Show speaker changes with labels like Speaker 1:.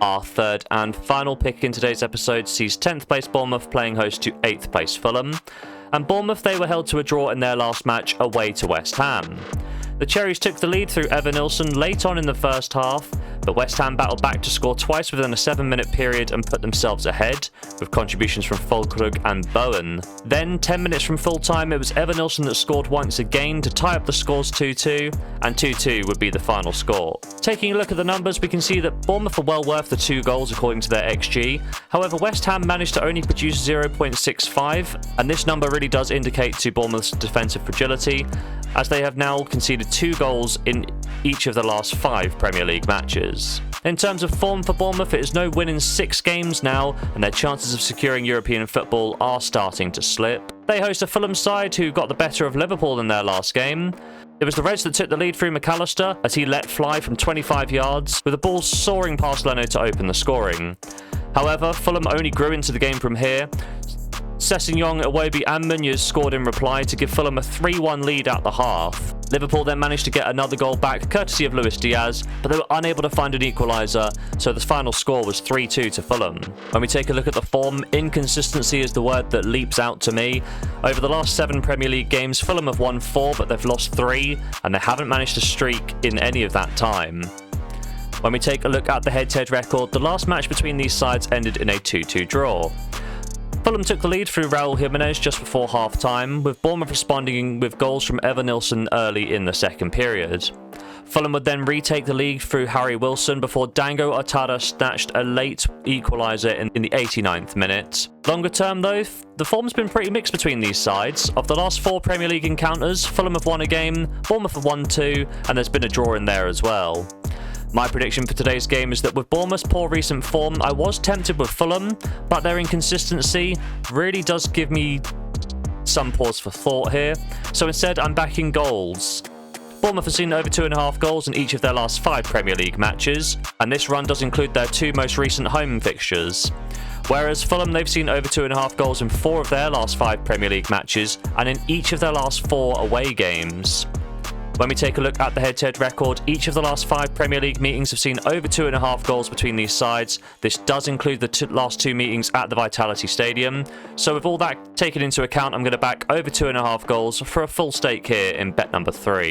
Speaker 1: Our third and final pick in today's episode sees 10th place Bournemouth playing host to 8th place Fulham. And Bournemouth, they were held to a draw in their last match away to West Ham. The Cherries took the lead through Evan Nilsson late on in the first half, but West Ham battled back to score twice within a 7-minute period and put themselves ahead, with contributions from Fulkrug and Bowen. Then, 10 minutes from full time, it was Evan Nilsson that scored once again to tie up the scores 2-2, and 2-2 would be the final score. Taking a look at the numbers, we can see that Bournemouth are well worth the 2 goals according to their XG. However, West Ham managed to only produce 0.65, and this number really does indicate to Bournemouth's defensive fragility, as they have now conceded 2 goals in each of the last 5 Premier League matches. In terms of form for Bournemouth, it is no win in 6 games now, and their chances of securing European football are starting to slip. They host a Fulham side who got the better of Liverpool in their last game. It was the Reds that took the lead through McAllister as he let fly from 25 yards, with the ball soaring past Leno to open the scoring. However, Fulham only grew into the game from here. Sessegnon, Iwobi and Munoz scored in reply to give Fulham a 3-1 lead at the half. Liverpool then managed to get another goal back, courtesy of Luis Diaz, but they were unable to find an equaliser, so the final score was 3-2 to Fulham. When we take a look at the form, inconsistency is the word that leaps out to me. Over the last 7 Premier League games, Fulham have won 4, but they've lost 3, and they haven't managed to streak in any of that time. When we take a look at the head-to-head record, the last match between these sides ended in a 2-2 draw. Fulham took the lead through Raul Jimenez just before half-time, with Bournemouth responding with goals from Evan Nilsson early in the second period. Fulham would then retake the lead through Harry Wilson before Dango Otada snatched a late equaliser in the 89th minute. Longer term though, the form's been pretty mixed between these sides. Of the last 4 Premier League encounters, Fulham have won a game, Bournemouth have won 2, and there's been a draw in there as well. My prediction for today's game is that with Bournemouth's poor recent form, I was tempted with Fulham, but their inconsistency really does give me some pause for thought here. So instead, I'm backing goals. Bournemouth have seen over 2.5 goals in each of their last 5 Premier League matches, and this run does include their 2 most recent home fixtures. Whereas Fulham, they've seen over 2.5 goals in 4 of their last 5 Premier League matches, and in each of their last 4 away games. When we take a look at the head-to-head record, each of the last 5 Premier League meetings have seen over 2.5 goals between these sides. This does include the last 2 meetings at the Vitality Stadium. So with all that taken into account, I'm going to back over 2.5 goals for a full stake here in bet number 3.